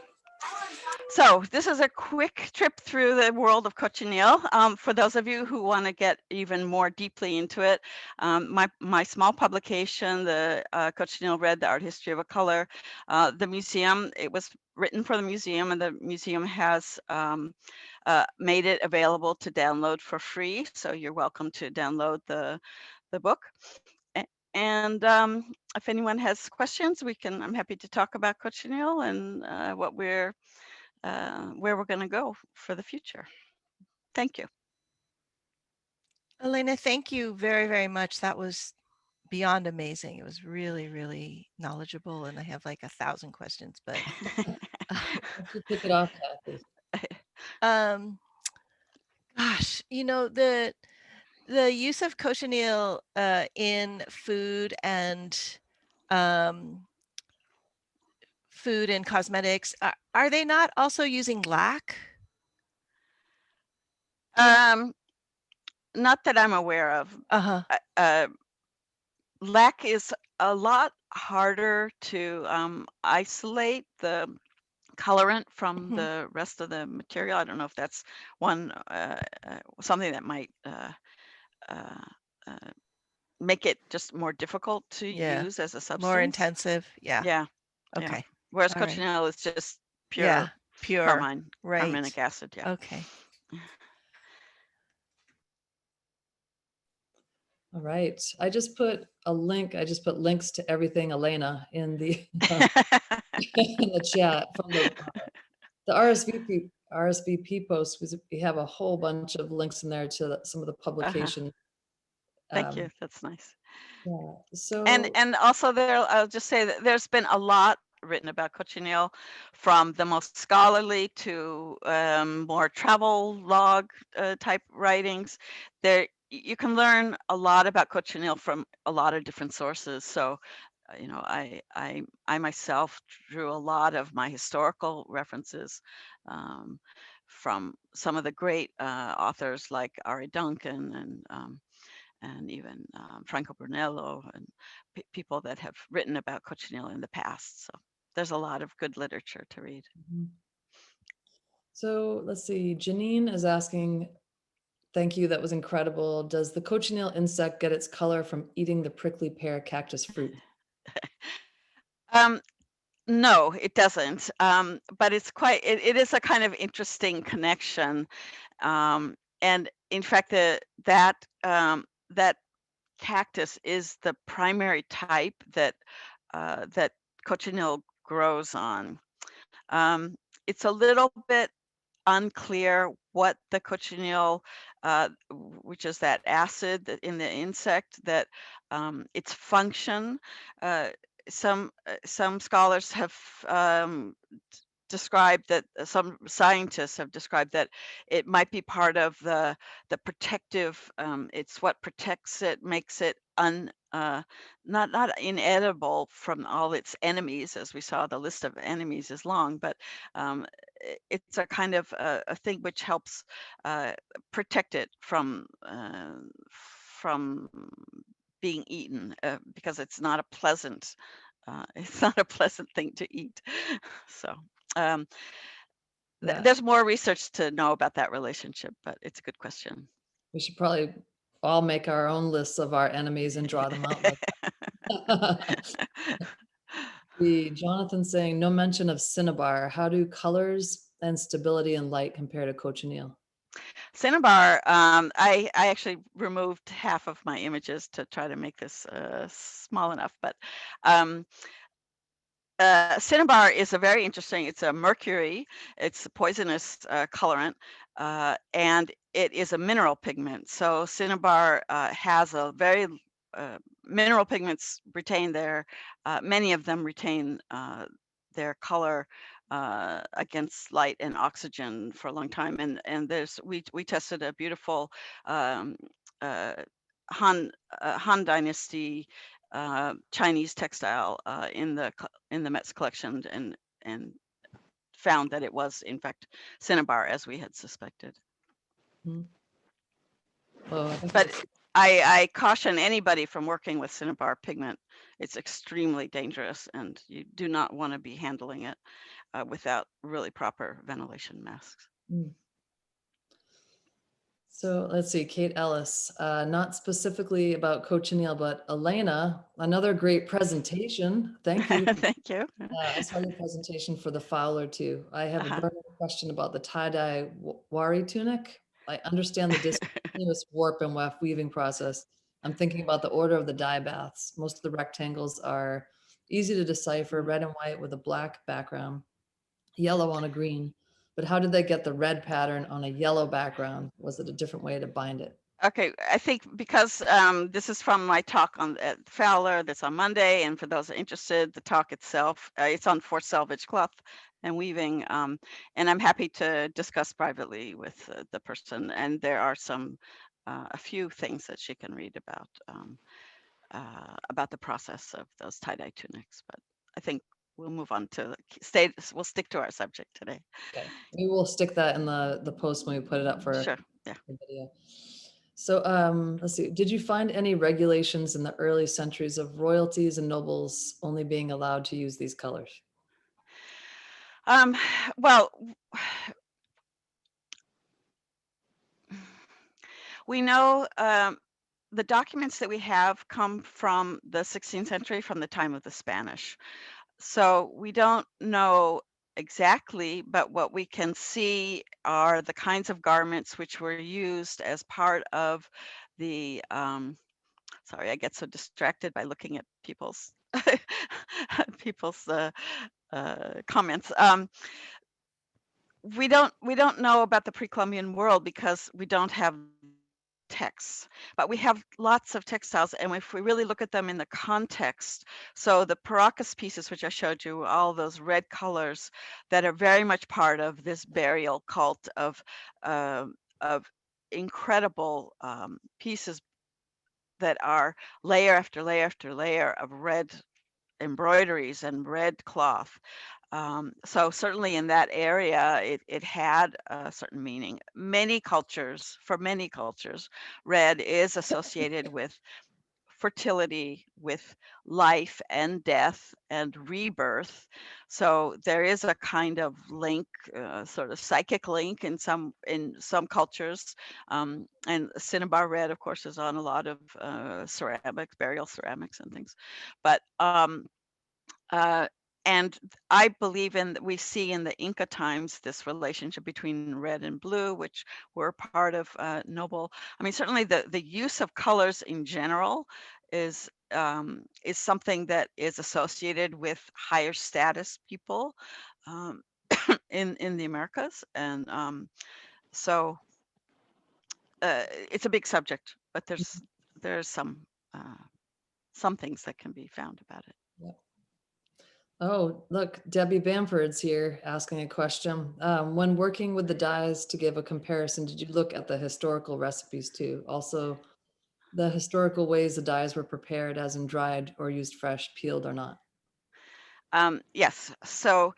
So this is a quick trip through the world of cochineal. For those of you who want to get even more deeply into it, my small publication, the Cochineal Red, the Art History of a Color, the museum, it was written for the museum, and the museum has made it available to download for free. So you're welcome to download the book. And if anyone has questions, I'm happy to talk about cochineal and where we're going to go for the future. Thank you. Elena, thank you very, very much. That was beyond amazing. It was really, really knowledgeable, and I have like 1,000 questions, but kick it off, Kathy. Gosh, the use of cochineal in food and cosmetics, are they not also using lac? Not that I'm aware of. Lac is a lot harder to isolate the colorant from the rest of the material. I don't know if that's one something that might make it just more difficult to use as a substance. More intensive. Yeah. Yeah. Okay. Yeah. Whereas All right. cochineal is just pure, Yeah, pure. carminic acid. Yeah. Okay. All right. I just put a link. I just put links to everything, Elena, in the in the chat from the RSVP post. We have a whole bunch of links in there to some of the publications. Thank you. That's nice. Yeah. So and also I'll just say that there's been a lot written about cochineal, from the most scholarly to more travel log type writings. There you can learn a lot about cochineal from a lot of different sources. So I myself drew a lot of my historical references from some of the great authors like Ari Duncan and even Franco Brunello and people that have written about cochineal in the past. So there's a lot of good literature to read. So let's see, Janine is asking, thank you, that was incredible. Does the cochineal insect get its color from eating the prickly pear cactus fruit? No, it doesn't. But it's it is a kind of interesting connection. And in fact, that cactus is the primary type that cochineal grows on. It's a little bit unclear what the cochineal, which is that acid that in the insect, that its function. Some scholars have described that, some scientists have described that it might be part of the protective. It's what protects it, makes it not inedible from all its enemies. As we saw, the list of enemies is long, but it's a kind of a thing which helps protect it from being eaten, because it's not a pleasant thing to eat. So there's more research to know about that relationship, but it's a good question. We should probably all make our own lists of our enemies and draw them out like that. The Jonathan saying, no mention of cinnabar. How do colors and stability and light compare to cochineal? Cinnabar, I actually removed half of my images to try to make this small enough, but cinnabar is a very interesting, it's a mercury, it's a poisonous colorant, and it is a mineral pigment. So cinnabar has a very, mineral pigments retain their, many of them retain their color against light and oxygen for a long time. And there's, we tested a beautiful uh, Han Dynasty Chinese textile in the Met's collection, and found that it was in fact cinnabar, as we had suspected. But I caution anybody from working with cinnabar pigment. It's extremely dangerous, and you do not want to be handling it without really proper ventilation masks. So let's see, Kate Ellis, not specifically about cochineal, but Elena, another great presentation. Thank you. Thank you. I saw your presentation for the Fowler too. I have a burning question about the tie-dye wari tunic. I understand the discontinuous warp and weft weaving process. I'm thinking about the order of the dye baths. Most of the rectangles are easy to decipher, red and white with a black background, yellow on a green. But how did they get the red pattern on a yellow background? Was it a different way to bind it? Okay, I think because this is from my talk on Fowler that's on Monday, and for those interested, the talk itself, it's on forced selvage cloth and weaving, and I'm happy to discuss privately with the person, and there are a few things that she can read about the process of those tie-dye tunics, but I think we'll move on to we'll stick to our subject today. Okay, we will stick that in the post when we put it up for sure. Yeah. the video. So let's see, did you find any regulations in the early centuries of royalties and nobles only being allowed to use these colors? Well, we know the documents that we have come from the 16th century, from the time of the Spanish. So we don't know exactly, but what we can see are the kinds of garments which were used as part of the, sorry, I get so distracted by looking at people's comments. We don't know about the Precolumbian world because we don't have texts, but we have lots of textiles, and if we really look at them in the context, so the Paracas pieces, which I showed you, all those red colors that are very much part of this burial cult of incredible pieces that are layer after layer after layer of red embroideries and red cloth. So certainly in that area, it had a certain meaning. For many cultures, red is associated with fertility, with life and death and rebirth. So there is a kind of link, sort of psychic link in some cultures. And cinnabar red, of course, is on a lot of ceramics, burial ceramics and things. But and I believe we see in the Inca times this relationship between red and blue, which were part of noble. I mean, certainly the use of colors in general is something that is associated with higher status people in the Americas, and so it's a big subject. But there's some things that can be found about it. Yeah. Oh, look, Debbie Bamford's here asking a question. When working with the dyes to give a comparison, did you look at the historical recipes too? Also, the historical ways the dyes were prepared, as in dried or used fresh, peeled or not? Yes. So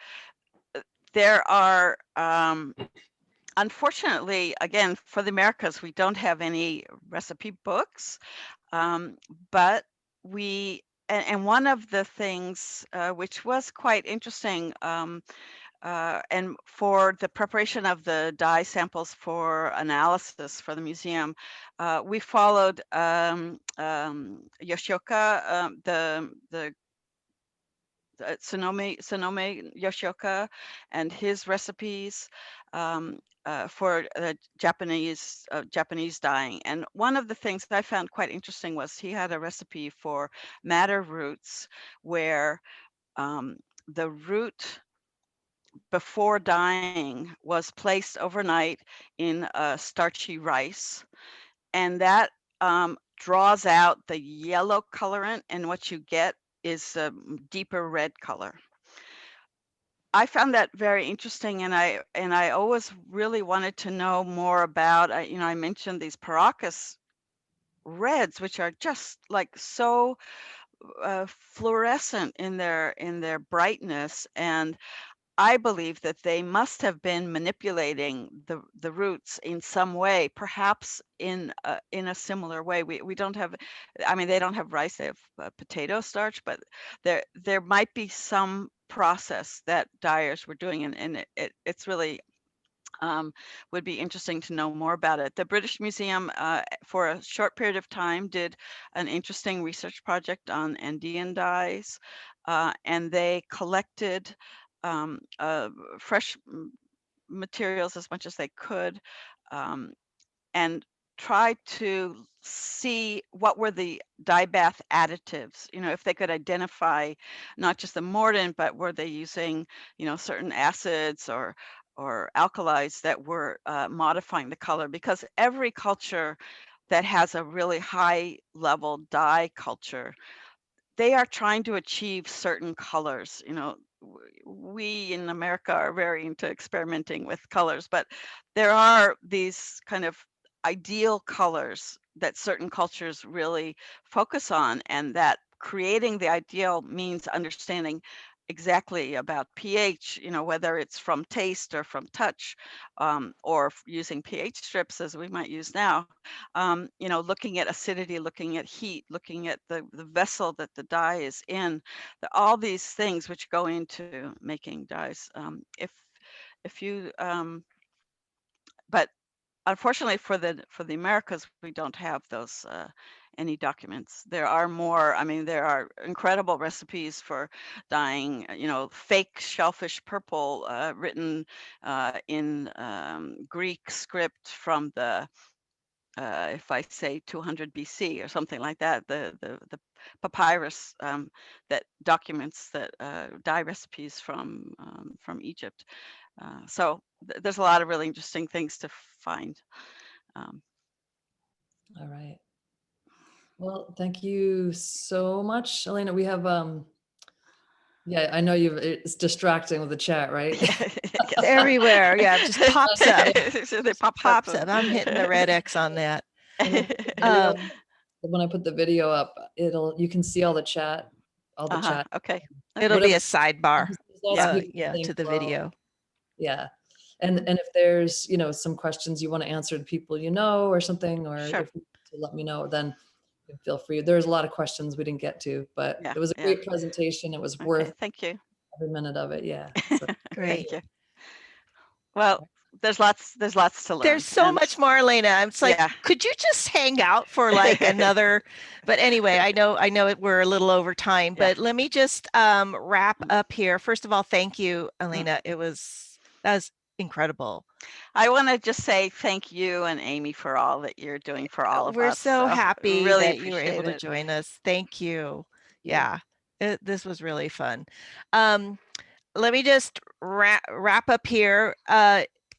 there are, unfortunately, again, for the Americas, we don't have any recipe books, but and one of the things which was quite interesting, and for the preparation of the dye samples for analysis for the museum, we followed Yoshioka, the Sonome Yoshioka, and his recipes for Japanese dyeing. And one of the things that I found quite interesting was he had a recipe for madder roots, where the root before dyeing was placed overnight in starchy rice, and that draws out the yellow colorant, and what you get is a deeper red color. I found that very interesting, and I always really wanted to know more about. I mentioned these Paracas reds, which are just like so fluorescent in their brightness, and I believe that they must have been manipulating the roots in some way, perhaps in a similar way. We don't have, I mean, they don't have rice; they have potato starch, but there might be some process that dyers were doing, and it's really would be interesting to know more about it. The British Museum, for a short period of time, did an interesting research project on Andean dyes, and they collected fresh materials as much as they could, and tried to see what were the dye bath additives, if they could identify not just the mordant, but were they using, certain acids or alkalis that were modifying the color, because every culture that has a really high level dye culture, they are trying to achieve certain colors. We in America are very into experimenting with colors, but there are these kind of ideal colors that certain cultures really focus on, and that creating the ideal means understanding exactly about pH, whether it's from taste or from touch, or using pH strips as we might use now, looking at acidity, looking at heat, looking at the vessel that the dye is in, all these things which go into making dyes. If you, but unfortunately for the Americas, we don't have those any documents. There are more, there are incredible recipes for dyeing, fake shellfish purple, written in Greek script from the, if I say 200 BC or something like that, the papyrus that documents that dye recipes from Egypt. So there's a lot of really interesting things to find. All right. Well, thank you so much, Elena. We have, yeah, I know it's distracting with the chat, right? It's everywhere. Yeah, it just pops up. It pops up. I'm hitting the red X on that. When I put the video up, you can see all the chat, chat. Okay. It'll be a sidebar. To the video. Yeah. And if there's, some questions you want to answer to people, or something, or sure. if you let me know, then feel free. There's a lot of questions we didn't get to, but it was a great presentation. It was worth thank you. every minute of it. Yeah. So, great. Thank you. Well, there's lots to learn. There's so much more, Elena. It's like, could you just hang out for like another, but anyway, I know we're a little over time, but let me just wrap up here. First of all, thank you, Elena. That was incredible. I want to just say thank you and Amy for all that you're doing for all of us. We're so happy really that you were able to join us. Thank you. Yeah, this was really fun. Let me just wrap up here.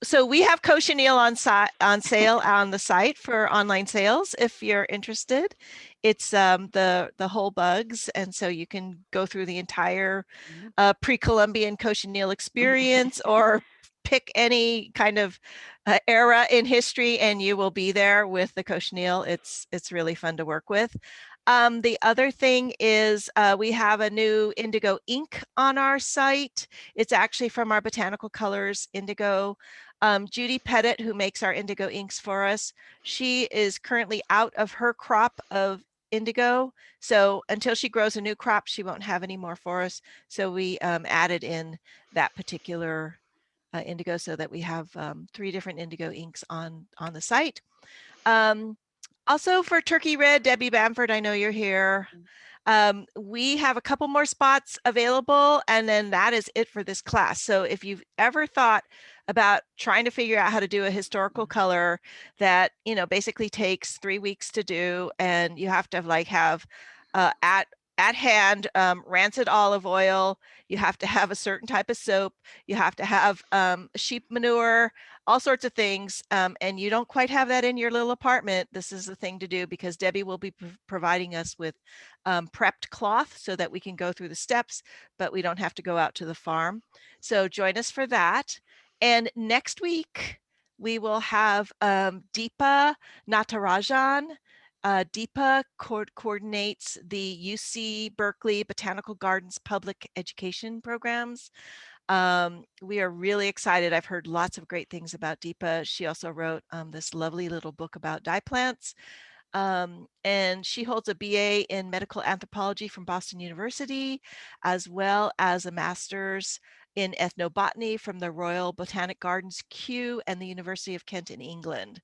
So we have Cochineal on sale on the site for online sales if you're interested. It's the whole bugs, and so you can go through the entire Precolumbian Cochineal experience, or pick any kind of era in history, and you will be there with the Cochineal. It's really fun to work with. The other thing is we have a new Indigo Ink on our site. It's actually from our Botanical Colors Indigo. Judy Pettit, who makes our Indigo inks for us, she is currently out of her crop of indigo. So until she grows a new crop, she won't have any more for us. So we added in that particular indigo so that we have 3 different indigo inks on the site. Also for Turkey Red, Debbie Bamford, I know you're here. We have a couple more spots available, and then that is it for this class. So if you've ever thought about trying to figure out how to do a historical color that, you know, basically takes 3 weeks to do, and you have to like have at hand rancid olive oil, you have to have a certain type of soap, you have to have sheep manure, all sorts of things, and you don't quite have that in your little apartment, this is the thing to do, because Debbie will be providing us with prepped cloth so that we can go through the steps, but we don't have to go out to the farm. So join us for that. And next week, we will have Deepa Natarajan. Deepa coordinates the UC Berkeley Botanical Gardens public education programs. We are really excited. I've heard lots of great things about Deepa. She also wrote this lovely little book about dye plants. And she holds a BA in medical anthropology from Boston University, as well as a master's in ethnobotany from the Royal Botanic Gardens, Kew, and the University of Kent in England.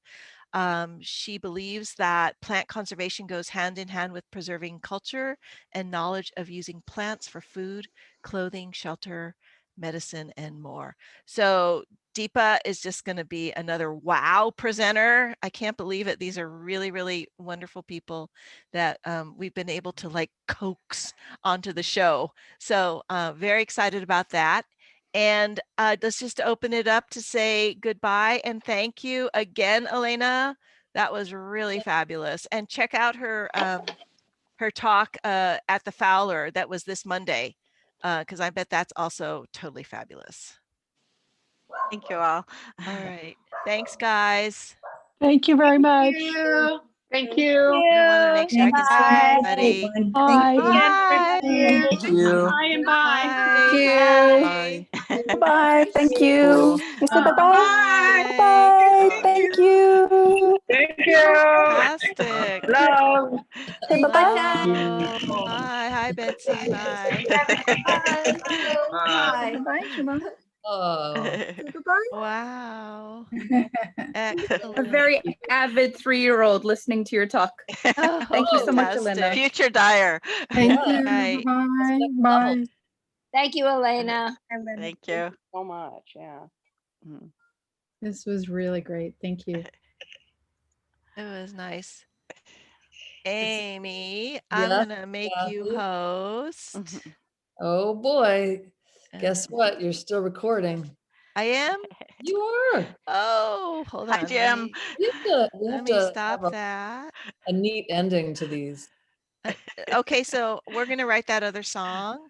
She believes that plant conservation goes hand in hand with preserving culture and knowledge of using plants for food, clothing, shelter, medicine, and more. So Deepa is just going to be another wow presenter. I can't believe it. These are really, really wonderful people that we've been able to like coax onto the show. So very excited about that. And let's just open it up to say goodbye and thank you again, Elena. That was really fabulous. And check out her her talk at the Fowler that was this Monday, because I bet that's also totally fabulous. Thank you all. All right. Thanks, guys. Thank you very much. Thank you. I want to make sure I can see everybody. Bye. Bye. Thank you. Bye and bye. Bye. Bye. Thank you. You said bye-bye? Bye. Bye. Thank you. Thank you. Fantastic. Love. Say Bye, bye-bye. Jen. Bye. Hi, Betsy. Bye. Bye. Bye. Bye, Shima. Oh, Wow. A Excellent. very avid 3-year-old listening to your talk. Oh, Thank you so much, Elena. fantastic. Future dyer. Thank Yeah. you. Right. Bye. Next Bye. level. Thank you, Elena. Thank you. So much. Yeah. Mm. This was really great. Thank you. It was nice. Amy, Yes, I'm going to make you Kathy? host. Oh boy. Guess Uh, what? You're still recording. I am? You are. Oh, hold Hi, on. Jim. We Let have me to stop have that. a neat ending to these. Okay, so we're going to write that other song.